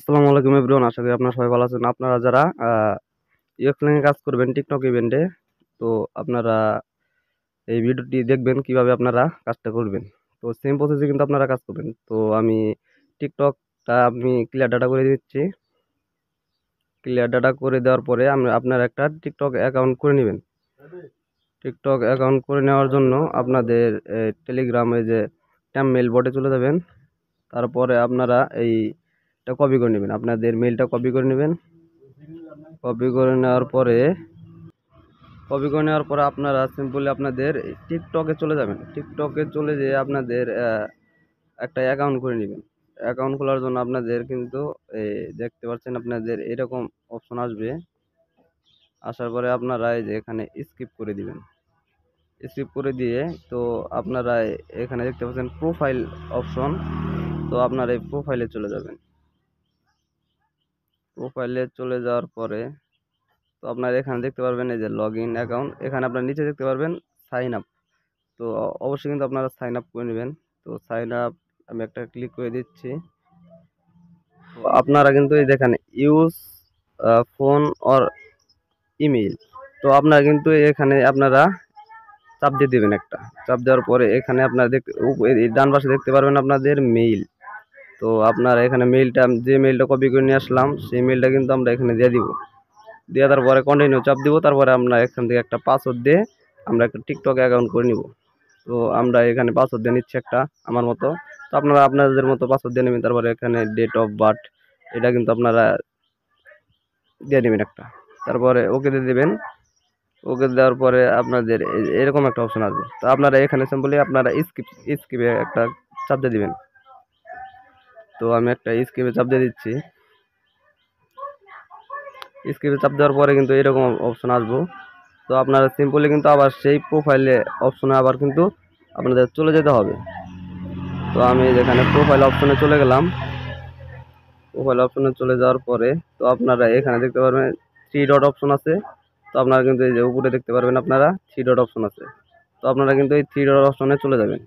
আসসালামু আলাইকুম এভরিওয়ান, আশা করি আপনারা সবাই ভালো আছেন। আপনারা যারা ইউএক্সলিং কাজ করবেন টিকটক ইভেন্টে, তো আপনারা এই ভিডিওটি দেখবেন কিভাবে আপনারা কাজটা করবেন। তো সেম প্রসেসে কিন্তু আপনারা কাজ করবেন। তো আমি টিকটকটা আমি ক্লিয়ার ডাটা করে দিচ্ছি। ক্লিয়ার ডাটা করে দেওয়ার পরে আপনারা একটা টিকটক অ্যাকাউন্ট করে নেবেন। টিকটক অ্যাকাউন্ট করে নেওয়ার জন্য আপনাদের টেলিগ্রামে যে ট্যাম মেল বটে চলে যাবেন। তারপরে আপনারা এইটা কপি করে নেবেন, আপনাদের মেলটা কপি করে নেবেন। কপি করে নেওয়ার পরে আপনারা সিম্পলি আপনাদের টিকটকে চলে যাবেন। টিকটকে চলে যেয়ে আপনাদের একটা অ্যাকাউন্ট করে নেবেন। অ্যাকাউন্ট খোলার জন্য আপনাদের কিন্তু দেখতে পাচ্ছেন আপনাদের এরকম অপশন আসবে। আসার পরে আপনারা এই যে এখানে স্কিপ করে দিবেন। স্কিপ করে দিয়ে তো আপনারা এখানে দেখতে পাচ্ছেন প্রোফাইল অপশন। তো আপনারা এই প্রোফাইলে চলে যাবেন। প্রোফাইলে চলে যাওয়ার পরে তো আপনারা এখানে দেখতে পারবেন এই যে লগ ইন অ্যাকাউন্ট, এখানে আপনারা নিচে দেখতে পারবেন সাইন আপ। তো অবশ্যই কিন্তু আপনারা সাইন আপ করে নেবেন। তো সাইন আপ আমি একটা ক্লিক করে দিচ্ছি। তো আপনারা কিন্তু এই দেখেন ইউজ ফোন অর ইমেইল। তো আপনারা কিন্তু এখানে আপনারা চাপ দিয়ে দেবেন একটা। চাপ দেওয়ার পরে এখানে আপনারা ডান পাশে দেখতে পারবেন আপনাদের মেইল। তো আপনারা এখানে মেইলটা, যে মেইলটা কপি করে নিয়ে আসলাম সেই মেইলটা কিন্তু আমরা এখানে দিয়ে দিব। দিয়ে তারপরে কন্টিনিউ চাপ দিব। তারপরে আমরা এখান থেকে একটা পাসওয়ার্ড দিয়ে আমরা একটা টিকটক অ্যাকাউন্ট করে নিব। তো আমরা এখানে পাসওয়ার্ড দিয়ে নিচ্ছি একটা আমার মতো। তো আপনারা আপনাদের মতো পাসওয়ার্ড দিয়ে নেবেন। তারপরে এখানে ডেট অফ বার্থ এটা কিন্তু আপনারা দিয়ে নেবেন একটা। তারপরে ওকে দিয়ে দেবেন। ওকে দেওয়ার পরে আপনাদের এরকম একটা অপশন আসবে। তো আপনারা এখানে সিম্পলি আপনারা স্কিপে একটা চাপ দিয়ে দিবেন। তো আমি একটা স্কিপে চাপ দিয়ে দিচ্ছি। স্কিপে চাপ দেওয়ার পরে কিন্তু এরকম অপশন আসবো। তো আপনারা সিম্পলি কিন্তু আবার সেই প্রোফাইলে অপশনে আবার কিন্তু আপনাদের চলে যেতে হবে। তো আমি যেখানে প্রোফাইল অপশনে চলে গেলাম। প্রোফাইল অপশনে চলে যাওয়ার পরে তো আপনারা এখানে দেখতে পারবেন থ্রি ডট অপশন আছে। তো আপনারা কিন্তু এই যে উপরে দেখতে পারবেন আপনারা থ্রি ডট অপশন আছে। তো আপনারা কিন্তু এই থ্রি ডট অপশনে চলে যাবেন।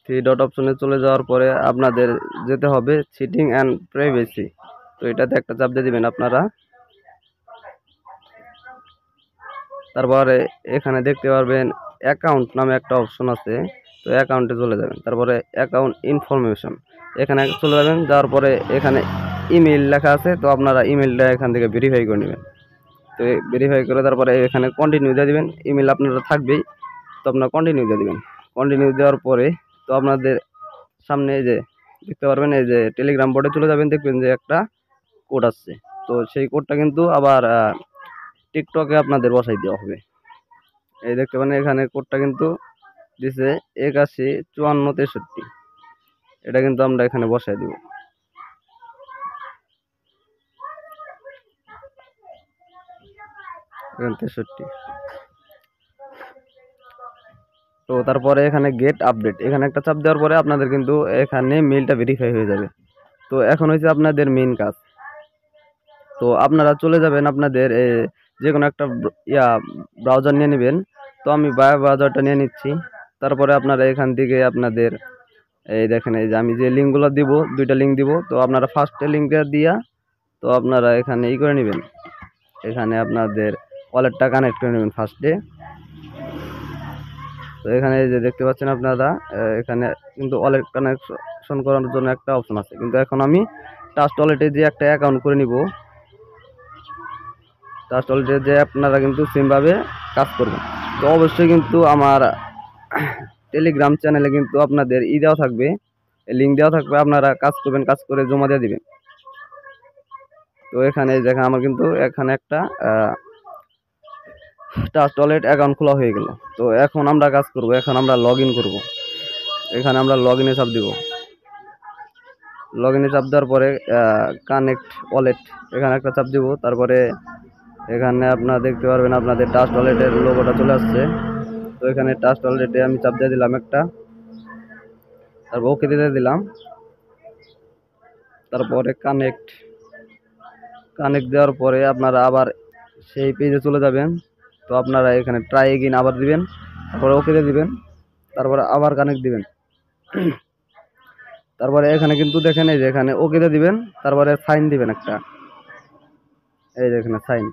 থ্রি ডট অপশনে চলে যাওয়ার পরে আপনাদের যেতে হবে সিটিং অ্যান্ড প্রাইভেসি। তো এটাতে একটা চাপ দিয়ে দিবেন আপনারা। তারপরে এখানে দেখতে পারবেন অ্যাকাউন্ট নামে একটা অপশন আছে। তো অ্যাকাউন্টে চলে যাবেন। তারপরে অ্যাকাউন্ট ইনফরমেশন এখানে চলে যাবেন। যাওয়ার পরে এখানে ইমেল লেখা আছে। তো আপনারা ইমেলটা এখান থেকে ভেরিফাই করে নেবেন। তো ভেরিফাই করে তারপরে এখানে কন্টিনিউ দিয়ে দিবেন। ইমেল আপনারা থাকবেই। তো আপনারা কন্টিনিউ দিয়ে দিবেন। কন্টিনিউ দেওয়ার পরে তো আপনাদের সামনে এই যে দেখতে পারবেন এই যে টেলিগ্রাম বোর্ডে চলে যাবেন। দেখবেন যে একটা কোড আসছে। তো সেই কোডটা কিন্তু আবার টিকটকে আপনাদের বসাই দেওয়া হবে। এই দেখতে পারেন এখানে কোডটা কিন্তু দিছে 815463। এটা কিন্তু আমরা এখানে বসাই দিব। 63। তো তারপরে এখানে গেট আপডেট এখানে একটা চাপ দেওয়ার পরে আপনাদের কিন্তু এখানে মেইলটা ভেরিফাই হয়ে যাবে। তো এখন হচ্ছে আপনাদের মেইন কাজ। তো আপনারা চলে যাবেন আপনাদের যে কোনো একটা ব্রাউজার নিয়ে নেবেন। তো আমি ব্রাউজারটা নিয়ে নিচ্ছি। তারপরে আপনারা এখান থেকে আপনাদের এই দেখেন এই যে আমি যে লিঙ্কগুলো দিব, দুইটা লিঙ্ক দিব। তো আপনারা ফার্স্টে লিঙ্কটা দিয়া তো আপনারা এখানে করে নেবেন। এখানে আপনাদের ওয়ালেটটা কানেক্ট করে নেবেন ফার্স্টে। তো এখানে যে দেখতে পাচ্ছেন আপনারা এখানে কিন্তু ওয়ালেট কানেকশন করানোর জন্য একটা অপশন আছে। কিন্তু এখন আমি ট্রাস্ট ওয়ালেটে যে একটা অ্যাকাউন্ট করে নিব। ট্রাস্ট ওয়ালেটে যে আপনারা কিন্তু সেমভাবে কাজ করবেন। তো অবশ্যই কিন্তু আমার টেলিগ্রাম চ্যানেলে কিন্তু আপনাদের দেওয়া থাকবে, লিঙ্ক দেওয়া থাকবে। আপনারা কাজ করবেন, কাজ করে জমা দিয়ে দিবেন। তো এখানে দেখেন আমার কিন্তু এখানে একটা ট্রাস্ট ওয়ালেট অ্যাকাউন্ট খোলা হয়ে গেল। তো এখন আমরা কাজ করব, এখন আমরা লগ ইন করবো। এখানে আমরা লগ ইনে চাপ দিব। লগ ইনে চাপ দেওয়ার পরে কানেক্ট ওয়ালেট এখানে একটা চাপ দিব। তারপরে এখানে আপনারা দেখতে পারবেন আপনাদের ট্রাস্ট ওয়ালেটের লোগোটা চলে আসছে। তো এখানে ট্রাস্ট ওয়ালেটে আমি চাপ দিয়ে দিলাম একটা। তারপর ওকে দিয়ে দিলাম। তারপরে কানেক্ট দেওয়ার পরে আপনারা আবার সেই পেজে চলে যাবেন। তো আপনারা এখানে ট্রাই এগেইন আবার দিবেন। তারপরে ওকে দিয়ে দিবেন। তারপরে আবার কানেক্ট দিবেন। তারপরে এখানে কিন্তু দেখেন এই যে এখানে ওকেতে দিবেন, তারপরে সাইন দিবেন একটা, এই যে এখানে সাইন,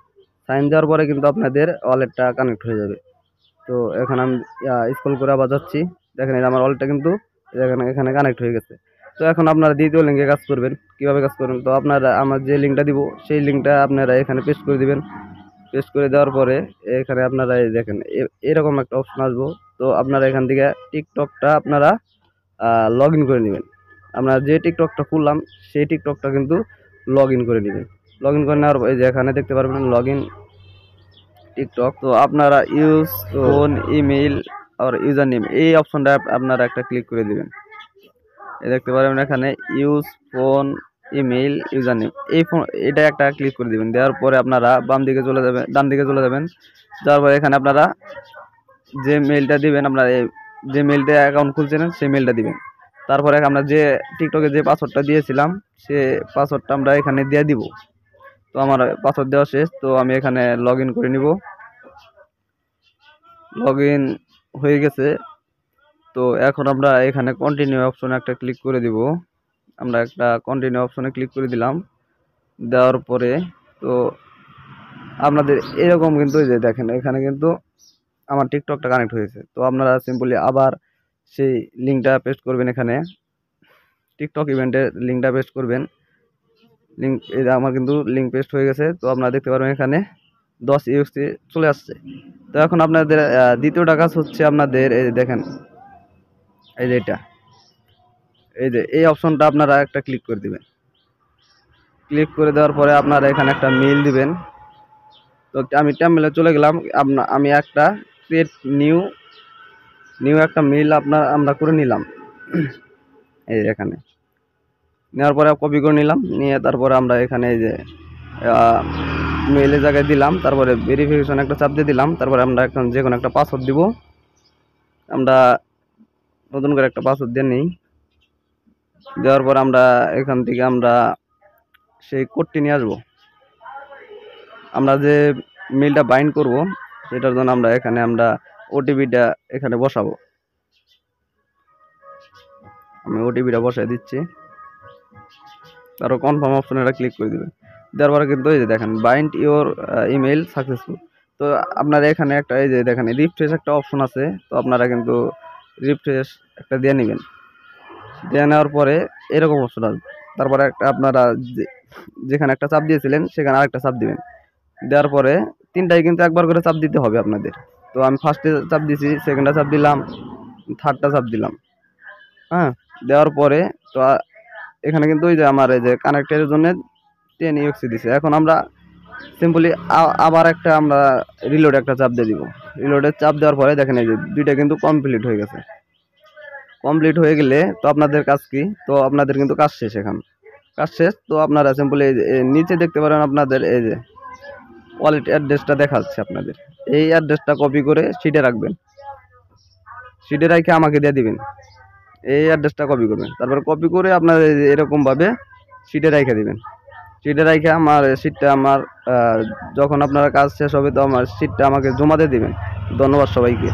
সাইন দেওয়ার পরে কিন্তু আপনাদের ওয়ালেটটা কানেক্ট হয়ে যাবে। তো এখন আমি স্ক্রল করে আবার যাচ্ছি, দেখেন এই যে আমার ওয়ালেটটা কিন্তু এখানে এখানে কানেক্ট হয়ে গেছে। তো এখন আপনারা দ্বিতীয় লিঙ্কে কাজ করবেন, কিভাবে কাজ করবেন, তো আপনারা আমার যে লিঙ্কটা দিব সেই লিঙ্কটা আপনারা এখানে পেস্ট করে দিবেন। পেস্ট করে দেওয়ার পরে এখানে আপনারা এই দেখেন এরকম একটা অপশন আসবো। তো আপনারা এখান থেকে টিকটকটা আপনারা লগ ইন করে নেবেন। আমরা যে টিকটকটা খুললাম সেই টিকটকটা কিন্তু লগ ইন করে নেবেন। লগ ইন করে নেওয়ার পর এই যে এখানে দেখতে পারবেন লগ ইন টিকটক। তো আপনারা ইউজ ফোন ইমেইল আর ইউজার নেম এই অপশনটা আপনারা একটা ক্লিক করে দিবেন। এই দেখতে পারবেন এখানে use phone email user name, এই ফোন এটা একটা ক্লিক করে দিবেন। দেওয়ার পরে আপনারা বাম দিকে চলে যাবেন, ডান দিকে চলে যাবেন। যাওয়ার পরে এখানে আপনারা যে মেইলটা দিবেন, আপনারা যে মেইলটা অ্যাকাউন্ট খুলছিলেন সেই মেইলটা দিবেন। তারপরে আমরা যে টিকটকে যে পাসওয়ার্ডটা দিয়েছিলাম সে পাসওয়ার্ডটা আমরা এখানে দিয়ে দিব। তো আমার পাসওয়ার্ড দেওয়া শেষ, তো আমি এখানে লগ ইন করে নিব। লগ ইন হয়ে গেছে। তো এখন আমরা এখানে কন্টিনিউ অপশনে একটা ক্লিক করে দিব। আমরা একটা কন্টিনিউ অপশনে ক্লিক করে দিলাম। দেওয়ার পরে তো আপনাদের এরকম কিন্তু এই যে দেখেন এখানে কিন্তু আমার টিকটকটা কানেক্ট হয়েছে। তো আপনারা সিম্পলি আবার সেই লিঙ্কটা পেস্ট করবেন, এখানে টিকটক ইভেন্টের লিঙ্কটা পেস্ট করবেন। লিঙ্ক এই যে আমার কিন্তু লিঙ্ক পেস্ট হয়ে গেছে। তো আপনারা দেখতে পারবেন এখানে 10 ইউএসডি চলে আসছে। তো এখন আপনাদের দ্বিতীয়টা কাজ হচ্ছে আপনাদের এই যে দেখেন এই যে এটা, এই যে এই অপশনটা আপনারা একটা ক্লিক করে দিবেন। ক্লিক করে দেওয়ার পরে আপনারা এখানে একটা মেইল দিবেন। তো আমি টেমপ্লেটে চলে গেলাম। আমি একটা ক্রিয়েট নিউ একটা মেইল আমরা করে নিলাম। এই যে এখানে নেওয়ার পরে কপি করে নিলাম, নিয়ে তারপরে আমরা এখানে এই যে মেইলের জায়গায় দিলাম, তারপরে ভেরিফিকেশন একটা চাপ দিয়ে দিলাম। তারপরে আমরা এখন যে কোনো একটা পাসওয়ার্ড দিব। আমরা নতুন করে একটা পাসওয়ার্ড দিয়ে নিই। দেওয়ার পর আমরা এখান থেকে আমরা সেই কোডটি নিয়ে আসবো। আমরা যে মেইলটা বাইন্ড করব সেটার জন্য আমরা এখানে ওটিপিটা এখানে বসাবো। আমি ওটিপিটা বসাই দিচ্ছি। তারপর কনফার্ম অপশনে এটা ক্লিক করে দেবেন। দেওয়ার পরে কিন্তু এই যে দেখেন বাইন্ড ইওর ইমেইল সাকসেসফুল। তো আপনারা এখানে একটা এই যে দেখেন রিফ্রেশ একটা অপশন আছে। তো আপনারা কিন্তু রিফ্রেশ একটা দিয়ে নেবেন। দিয়ে নেওয়ার পরে এরকম অপশন আসবে। তারপরে একটা আপনারা যেখানে একটা চাপ দিয়েছিলেন সেখানে আরেকটা চাপ দিবেন। দেওয়ার পরে তিনটাই কিন্তু একবার করে চাপ দিতে হবে আপনাদের। তো আমি ফার্স্টে চাপ দিছি, সেকেন্ডটা চাপ দিলাম, থার্ডটা চাপ দিলাম। হ্যাঁ, দেওয়ার পরে তো এখানে কিন্তু ওই যে আমার এই যে কানেক্টের জন্য 10 ইউএক্সি দিছে। এখন আমরা সিম্পলি আবার একটা আমরা রিলোড একটা চাপ দিয়ে দিব। রিলোডের চাপ দেওয়ার পরে দেখেন এই যে দুইটা কিন্তু কমপ্লিট হয়ে গেছে। কমপ্লিট হয়ে গেলে তো আপনাদের কাজ কি, তো আপনাদের কিন্তু কাজ শেষ। এখন কাজ শেষ। তো আপনারা সিম্পলি নিচে দেখতে পারেন আপনাদের এই যে ওয়ালেট অ্যাড্রেসটা দেখাচ্ছে আপনাদের। এই অ্যাড্রেসটা কপি করে শিটে রাখবেন, শিটে রেখে আমাকে দিয়ে দিবেন। এই অ্যাড্রেসটা কপি করবেন, তারপর কপি করে আপনার এরকমভাবে শিটে রেখে দিবেন। শিটে রেখে আমার শিটটা আমার যখন আপনারা কাজ শেষ হবে তো আমার শিটটা আমাকে জমা দিয়ে দিবেন। ধন্যবাদ সবাইকে।